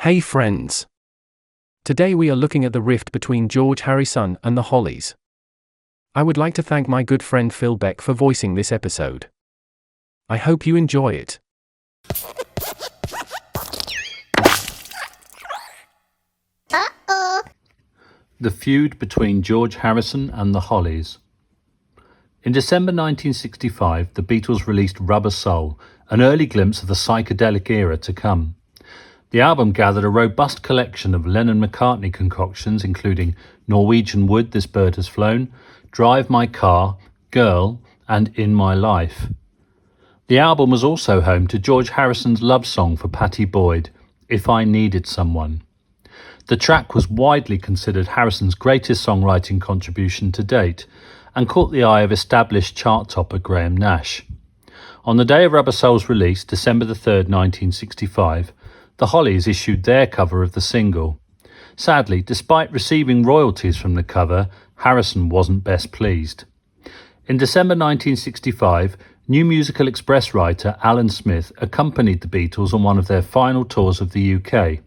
Hey friends! Today we are looking at the rift between George Harrison and the Hollies. I would like to thank my good friend Phil Beck for voicing this episode. I hope you enjoy it. The feud between George Harrison and the Hollies. In December 1965, the Beatles released Rubber Soul, an early glimpse of the psychedelic era to come. The album gathered a robust collection of Lennon-McCartney concoctions, including Norwegian Wood, This Bird Has Flown, Drive My Car, Girl, and In My Life. The album was also home to George Harrison's love song for Pattie Boyd, If I Needed Someone. The track was widely considered Harrison's greatest songwriting contribution to date and caught the eye of established chart topper Graham Nash. On the day of Rubber Soul's release, December 3rd, 1965, the Hollies issued their cover of the single. Sadly, despite receiving royalties from the cover, Harrison wasn't best pleased. In December 1965, New Musical Express writer Alan Smith accompanied the Beatles on one of their final tours of the UK.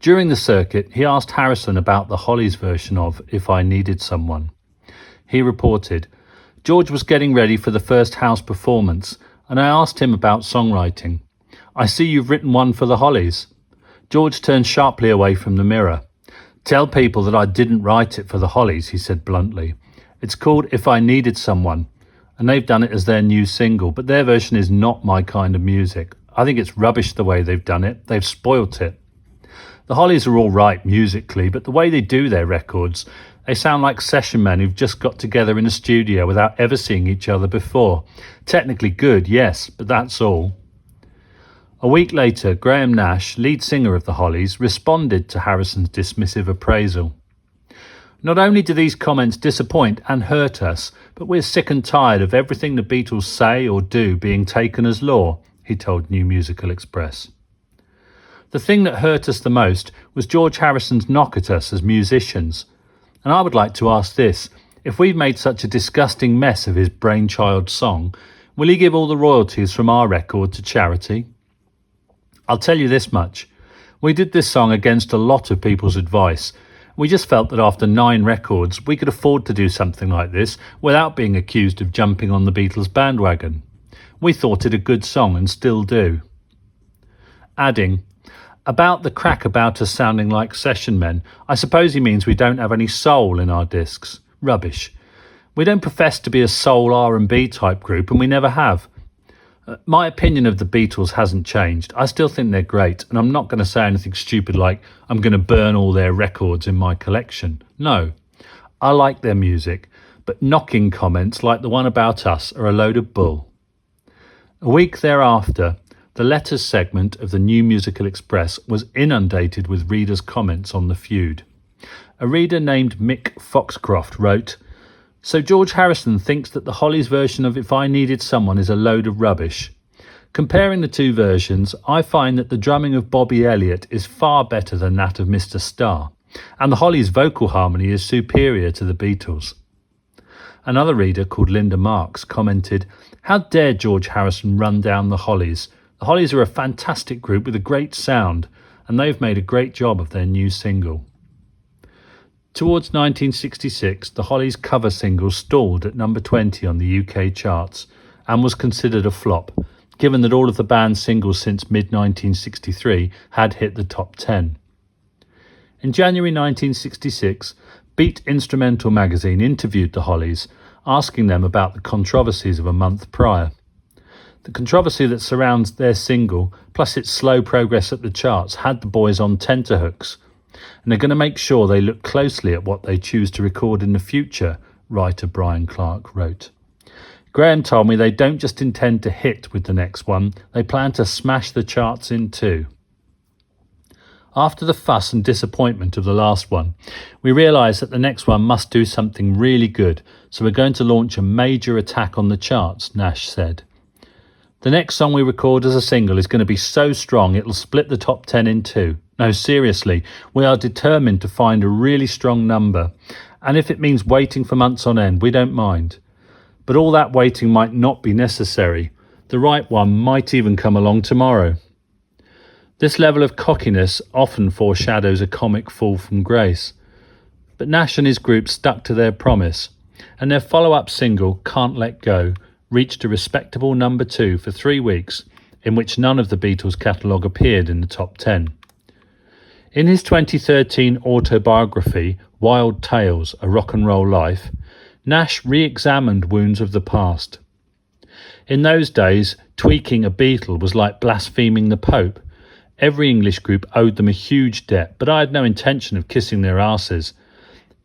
During the circuit, he asked Harrison about the Hollies version of If I Needed Someone. He reported, "George was getting ready for the first house performance, and I asked him about songwriting. I see you've written one for the Hollies." George turned sharply away from the mirror. "Tell people that I didn't write it for the Hollies," he said bluntly. "It's called If I Needed Someone, and they've done it as their new single, but their version is not my kind of music. I think it's rubbish the way they've done it. They've spoilt it. The Hollies are all right musically, but the way they do their records, they sound like session men who've just got together in a studio without ever seeing each other before. Technically good, yes, but that's all." A week later, Graham Nash, lead singer of the Hollies, responded to Harrison's dismissive appraisal. "Not only do these comments disappoint and hurt us, but we're sick and tired of everything the Beatles say or do being taken as law," he told New Musical Express. "The thing that hurt us the most was George Harrison's knock at us as musicians. And I would like to ask this, if we've made such a disgusting mess of his brainchild song, will he give all the royalties from our record to charity? I'll tell you this much, we did this song against a lot of people's advice. We just felt that after 9 records, we could afford to do something like this without being accused of jumping on the Beatles bandwagon. We thought it a good song and still do." Adding, "About the crack about us sounding like session men, I suppose he means we don't have any soul in our discs. Rubbish. We don't profess to be a soul R&B type group, and we never have. My opinion of the Beatles hasn't changed. I still think they're great, and I'm not going to say anything stupid like I'm going to burn all their records in my collection. No, I like their music, but knocking comments like the one about us are a load of bull." A week thereafter, the letters segment of the New Musical Express was inundated with readers' comments on the feud. A reader named Mick Foxcroft wrote, "So George Harrison thinks that the Hollies version of If I Needed Someone is a load of rubbish. Comparing the two versions, I find that the drumming of Bobby Elliott is far better than that of Mr. Starr, and the Hollies' vocal harmony is superior to the Beatles." Another reader called Linda Marks commented, "How dare George Harrison run down the Hollies? The Hollies are a fantastic group with a great sound, and they've made a great job of their new single." Towards 1966, the Hollies' cover single stalled at number 20 on the UK charts and was considered a flop, given that all of the band's singles since mid-1963 had hit the top 10. In January 1966, Beat Instrumental magazine interviewed the Hollies, asking them about the controversies of a month prior. The controversy that surrounds their single, plus its slow progress at the charts, had the boys on tenterhooks, and they're going to make sure they look closely at what they choose to record in the future, writer Brian Clark wrote. "Graham told me they don't just intend to hit with the next one, they plan to smash the charts in too. After the fuss and disappointment of the last one, we realised that the next one must do something really good, so we're going to launch a major attack on the charts," Nash said. "The next song we record as a single is going to be so strong it'll split the top 10 in two. No, seriously, we are determined to find a really strong number, and if it means waiting for months on end, we don't mind. But all that waiting might not be necessary. The right one might even come along tomorrow." This level of cockiness often foreshadows a comic fall from grace. But Nash and his group stuck to their promise, and their follow-up single, Can't Let Go, reached a respectable number 2 for 3 weeks, in which none of the Beatles' catalogue appeared in the top 10. In his 2013 autobiography, Wild Tales, A Rock and Roll Life, Nash re-examined wounds of the past. In those days, tweaking a Beatle was like blaspheming the Pope. Every English group owed them a huge debt, but I had no intention of kissing their asses.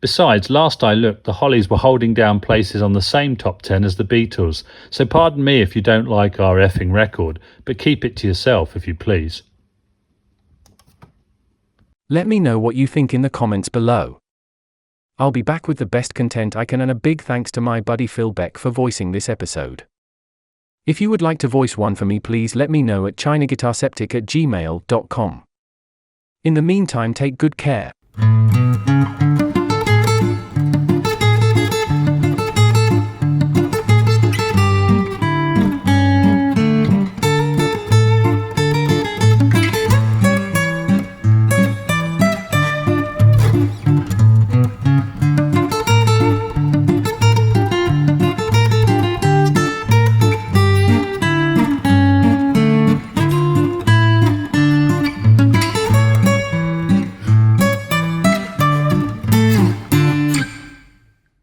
Besides, last I looked, the Hollies were holding down places on the same top 10 as the Beatles, so pardon me if you don't like our effing record, but keep it to yourself if you please. Let me know what you think in the comments below. I'll be back with the best content I can, and a big thanks to my buddy Phil Beck for voicing this episode. If you would like to voice one for me, please let me know at chinaguitarseptic@gmail.com. In the meantime, take good care.